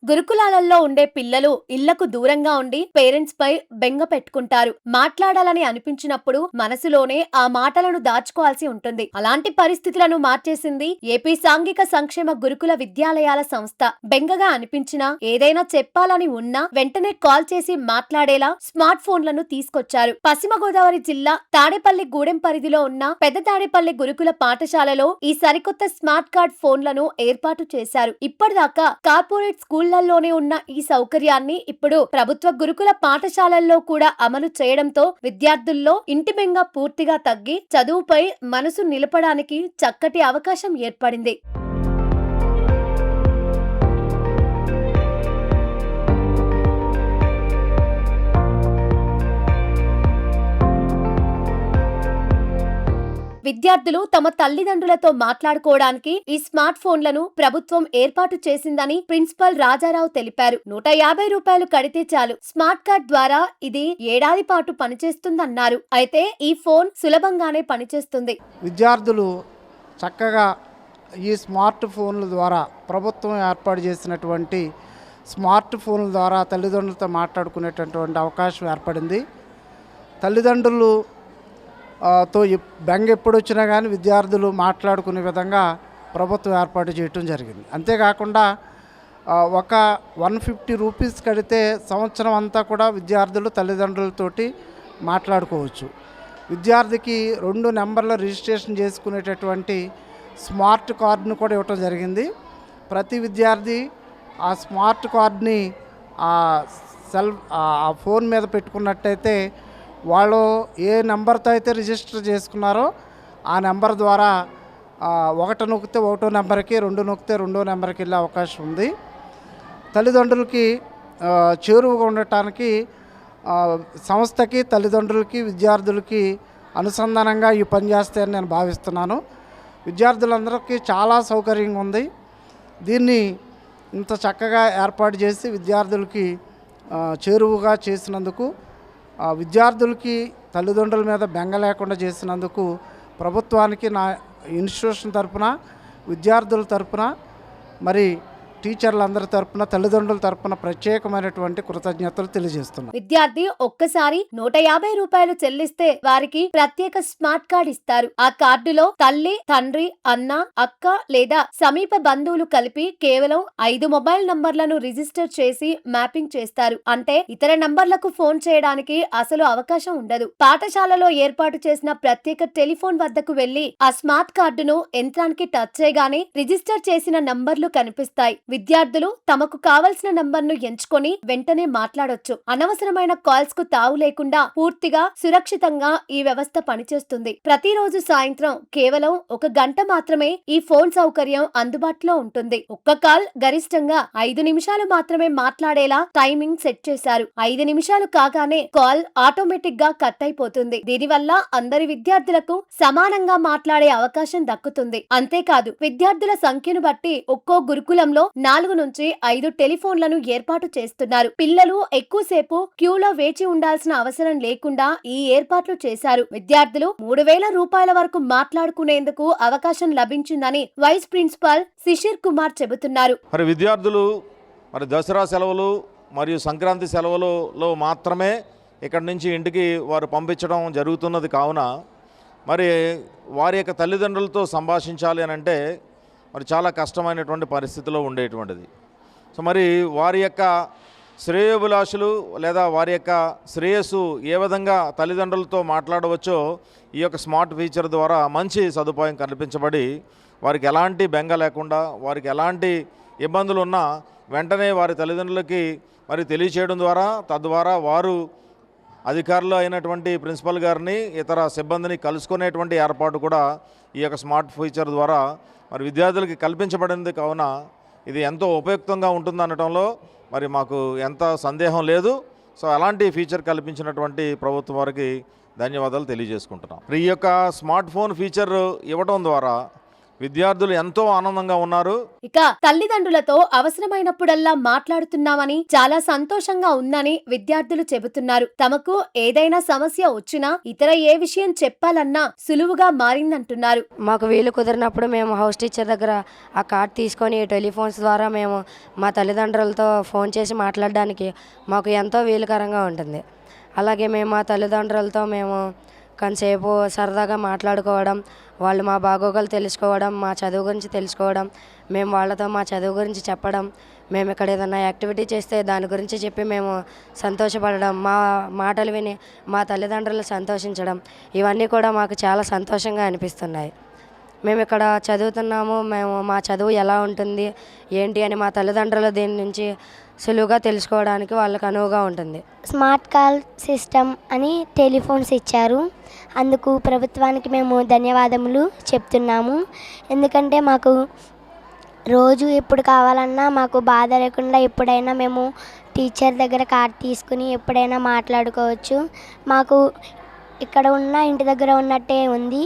గురుకులాలలో ఉండే పిల్లలు ఇళ్లకు దూరంగా ఉండి పేరెంట్స్ పై బెంగ పెట్టుకుంటారు. మాట్లాడాలని అనిపించినప్పుడు మనసులోనే ఆ మాటలను దాచుకోవాల్సి ఉంటుంది. అలాంటి పరిస్థితులను మార్చేసింది ఏపీ సాంఘిక సంక్షేమ గురుకుల విద్యాలయాల సంస్థ. బెంగగా అనిపించినా, ఏదైనా చెప్పాలని ఉన్నా వెంటనే కాల్ చేసి మాట్లాడేలా స్మార్ట్ ఫోన్లను తీసుకొచ్చారు. పశ్చిమ గోదావరి జిల్లా తాడేపల్లి గూడెం పరిధిలో ఉన్న పెద్ద తాడేపల్లి గురుకుల పాఠశాలలో ఈ సరికొత్త స్మార్ట్ కార్డ్ ఫోన్లను ఏర్పాటు చేశారు. ఇప్పటిదాకా కార్పొరేట్ స్కూళ్లలోనే ఉన్న ఈ సౌకర్యాన్ని ఇప్పుడు ప్రభుత్వ గురుకుల పాఠశాలల్లో కూడా అమలు చేయడంతో విద్యార్థుల్లో ఇంటి బెంగ పూర్తిగా తగ్గి చదువుపై మనసు నిలపడానికి చక్కటి అవకాశం ఏర్పడింది. విద్యార్థులు తమ తల్లిదండ్రులతో మాట్లాడుకోవడానికి ఈ స్మార్ట్ ఫోన్లను ప్రభుత్వం ఏర్పాటు చేసిందని ప్రిన్సిపల్ రాజారావు తెలిపారు. 150 రూపాయలు కడితే చాలు స్మార్ట్ కార్డ్ ద్వారా ఇది ఏడాది పాటు పనిచేస్తుందన్నారు. అయితే ఈ ఫోన్ సులభంగానే పనిచేస్తుంది. విద్యార్థులు చక్కగా ఈ స్మార్ట్ ఫోన్ల ద్వారా ప్రభుత్వం ఏర్పాటు చేసినటువంటి స్మార్ట్ ఫోన్ల ద్వారా తల్లిదండ్రులతో మాట్లాడుకునేటటువంటి అవకాశం ఏర్పడింది. తల్లిదండ్రులు తో బెంగ ఎప్పుడు వచ్చినా కానీ విద్యార్థులు మాట్లాడుకునే విధంగా ప్రభుత్వం ఏర్పాటు చేయటం జరిగింది. అంతేకాకుండా ఒక 150 రూపీస్ కడితే సంవత్సరం అంతా కూడా విద్యార్థులు తల్లిదండ్రులతోటి మాట్లాడుకోవచ్చు. విద్యార్థికి 2 నెంబర్ల రిజిస్ట్రేషన్ చేసుకునేటటువంటి స్మార్ట్ కార్డును కూడా ఇవ్వటం జరిగింది. ప్రతి విద్యార్థి ఆ స్మార్ట్ కార్డుని ఆ ఫోన్ మీద పెట్టుకున్నట్టయితే వాళ్ళు ఏ నెంబర్తో అయితే రిజిస్టర్ చేసుకున్నారో ఆ నెంబర్ ద్వారా 1 నొక్కితే 1 నెంబర్కి, 2 నొక్కితే 2 నెంబర్కి వెళ్ళే అవకాశం ఉంది. తల్లిదండ్రులకి చేరువగా ఉండటానికి సంస్థకి, తల్లిదండ్రులకి, విద్యార్థులకి అనుసంధానంగా ఈ పని చేస్తాయని నేను భావిస్తున్నాను. విద్యార్థులందరికీ చాలా సౌకర్యంగా ఉంది. దీన్ని ఇంత చక్కగా ఏర్పాటు చేసి విద్యార్థులకి చేరువగా చేసినందుకు, విద్యార్థులకి తల్లిదండ్రుల మీద బెంగ లేకుండా చేసినందుకు ప్రభుత్వానికి నా ఇన్స్టిట్యూషన్ తరపున, విద్యార్థుల తరపున, మరి టీచర్లందరి తరపున, తల్లిదండ్రుల తరపున ప్రత్యేకమైనటువంటి కృతజ్ఞతలు తెలియజేస్తున్నాను. విద్యార్థి ఒక్కసారి 150 రూపాయలు చెల్లిస్తే వారికి ప్రత్యేక స్మార్ట్ కార్డ్ ఇస్తారు. ఆ కార్డులో తల్లి, తండ్రి, అన్న, అక్క లేదా సమీప బంధువులు కలిపి కేవలం 5 మొబైల్ నంబర్లను రిజిస్టర్ చేసి మ్యాపింగ్ చేస్తారు. అంటే ఇతర నంబర్లకు ఫోన్ చేయడానికి అసలు అవకాశం ఉండదు. పాఠశాలలో ఏర్పాటు చేసిన ప్రత్యేక టెలిఫోన్ వద్దకు వెళ్లి ఆ స్మార్ట్ కార్డును యంత్రానికి టచ్ చేయగానే రిజిస్టర్ చేసిన నంబర్లు కనిపిస్తాయి. విద్యార్థులు తమకు కావలసిన నంబర్ను ఎంచుకొని వెంటనే మాట్లాడొచ్చు. అనవసరమైన కాల్స్ కు తావు లేకుండా పూర్తిగా సురక్షితంగా ఈ వ్యవస్థ పనిచేస్తుంది. ప్రతిరోజు సాయంత్రం కేవలం 1 గంట మాత్రమే ఈ ఫోన్ సౌకర్యం అందుబాటులో ఉంటుంది. ఒక్క కాల్ గరిష్టంగా 5 నిమిషాలు మాత్రమే మాట్లాడేలా టైమింగ్ సెట్ చేశారు. 5 నిమిషాలు కాగానే కాల్ ఆటోమేటిక్ గా కట్ అయిపోతుంది. దీనివల్ల అందరి విద్యార్థులకు సమానంగా మాట్లాడే అవకాశం దక్కుతుంది. అంతేకాదు, విద్యార్థుల సంఖ్యను బట్టి ఒక్కో గురుకులంలో 4 నుంచి 5 టెలిఫోన్లను ఏర్పాటు చేస్తున్నారు. పిల్లలు ఎక్కువసేపు క్యూలో వేచి ఉండాల్సిన అవసరం లేకుండా ఈ ఏర్పాట్లు చేశారు. విద్యార్థులు 3000 రూపాయల వరకు మాట్లాడుకునేందుకు అవకాశం లభించిందని వైస్ ప్రిన్సిపాల్ శిశిర్ కుమార్ చెబుతున్నారు. మరి విద్యార్థులు దసరా సెలవులు మరియు సంక్రాంతి సెలవులలో మాత్రమే ఇక్కడి నుంచి ఇంటికి వారు పంపించడం జరుగుతున్నది. కావున మరి వారి యొక్క తల్లిదండ్రులతో సంభాషించాలి అని అంటే మరి చాలా కష్టమైనటువంటి పరిస్థితిలో ఉండేటువంటిది. సో మరి వారి యొక్క శ్రేయోభిలాషులు లేదా వారి యొక్క శ్రేయస్సు ఏ విధంగా తల్లిదండ్రులతో మాట్లాడవచ్చో ఈ యొక్క స్మార్ట్ ఫీచర్ ద్వారా మంచి సదుపాయం కల్పించబడి వారికి ఎలాంటి బెంగ లేకుండా, వారికి ఎలాంటి ఇబ్బందులు ఉన్నా వెంటనే వారి తల్లిదండ్రులకి మరి తెలియచేయడం ద్వారా, తద్వారా వారు అధికారులు అయినటువంటి ప్రిన్సిపల్ గారిని, ఇతర సిబ్బందిని కలుసుకునేటువంటి ఏర్పాటు కూడా ఈ యొక్క స్మార్ట్ ఫీచర్ ద్వారా మరి విద్యార్థులకి కల్పించబడింది. కావున ఇది ఎంతో ఉపయుక్తంగా ఉంటుందనటంలో మరి మాకు ఎంత సందేహం లేదు. సో అలాంటి ఫీచర్ కల్పించినటువంటి ప్రభుత్వం వారికి ధన్యవాదాలు తెలియజేసుకుంటున్నాం. ఈ యొక్క స్మార్ట్ ఫోన్ ఫీచర్ ఇవ్వడం ద్వారా విద్యార్థులు ఎంతో ఆనందంగా ఉన్నారు. ఇక తల్లిదండ్రులతో అవసరమైనప్పుడల్లా మాట్లాడుతున్నామని, చాలా సంతోషంగా ఉందని విద్యార్థులు చెబుతున్నారు. తమకు ఏదైనా సమస్య వచ్చినా ఇతర ఏ విషయం చెప్పాలన్నా సులువుగా మారిందంటున్నారు. మాకు వీలు కుదిరినప్పుడు మేము హౌస్ టీచర్ దగ్గర ఆ కార్డ్ తీసుకొని టెలిఫోన్స్ ద్వారా మేము మా తల్లిదండ్రులతో ఫోన్ చేసి మాట్లాడడానికి మాకు ఎంతో వీలుకరంగా ఉంటుంది. అలాగే మేము మా తల్లిదండ్రులతో మేము కొంతసేపు సరదాగా మాట్లాడుకోవడం, వాళ్ళు మా బాగోగులు తెలుసుకోవడం, మా చదువు గురించి తెలుసుకోవడం, మేము వాళ్ళతో మా చదువు గురించి చెప్పడం, మేము ఇక్కడ ఏదైనా యాక్టివిటీ చేస్తే దాని గురించి చెప్పి మేము సంతోషపడడం, మా మాటలు విని మా తల్లిదండ్రులు సంతోషించడం, ఇవన్నీ కూడా మాకు చాలా సంతోషంగా అనిపిస్తున్నాయి. మేము ఇక్కడ చదువుతున్నాము, మేము మా చదువు ఎలా ఉంటుంది ఏంటి అని మా తల్లిదండ్రులు దీని నుంచి సులువుగా తెలుసుకోవడానికి వాళ్ళకు అనువుగా ఉంటుంది. స్మార్ట్ కాల్ సిస్టమ్ అని టెలిఫోన్స్ ఇచ్చారు. అందుకు ప్రభుత్వానికి మేము ధన్యవాదములు చెప్తున్నాము. ఎందుకంటే మాకు రోజు ఎప్పుడు కావాలన్నా మాకు బాధ లేకుండా ఎప్పుడైనా మేము టీచర్ దగ్గర కార్డ్ తీసుకుని ఎప్పుడైనా మాట్లాడుకోవచ్చు. మాకు ఇక్కడ ఉన్న ఇంటి దగ్గర ఉన్నట్టే ఉంది.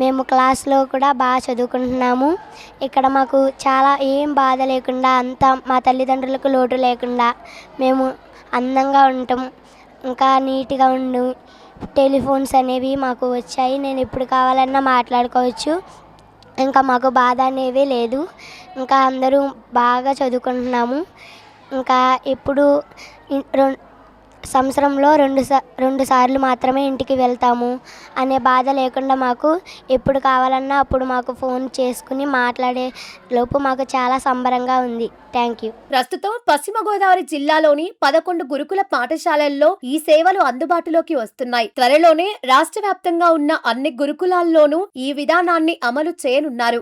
మేము క్లాస్లో కూడా బాగా చదువుకుంటున్నాము. ఇక్కడ మాకు చాలా ఏం బాధ లేకుండా అంతా మా తల్లిదండ్రులకు లోటు లేకుండా మేము అందంగా ఉంటాం, ఇంకా నీట్గా ఉండు. టెలిఫోన్స్ అనేవి మాకు వచ్చాయి. నేను ఎప్పుడు కావాలన్నా మాట్లాడుకోవచ్చు. ఇంకా మాకు బాధ అనేవి లేదు. ఇంకా అందరూ బాగా చదువుకుంటున్నాము. ఇంకా ఎప్పుడు సంవత్సరంలో రెండు సార్లు మాత్రమే ఇంటికి వెళ్తాము అనే బాధ లేకుండా మాకు ఎప్పుడు కావాలన్నా అప్పుడు మాకు ఫోన్ చేసుకుని మాట్లాడే లోపు మాకు చాలా సంబరంగా ఉంది. Thank you. ప్రస్తుతం పశ్చిమ గోదావరి జిల్లాలోని 11 గురుకుల పాఠశాలల్లో ఈ సేవలు అందుబాటులోకి వస్తున్నాయి. త్వరలోనే రాష్ట్ర వ్యాప్తంగా ఉన్న అన్ని గురుకులాల్లోనూ ఈ విధానాన్ని అమలు చేయనున్నారు.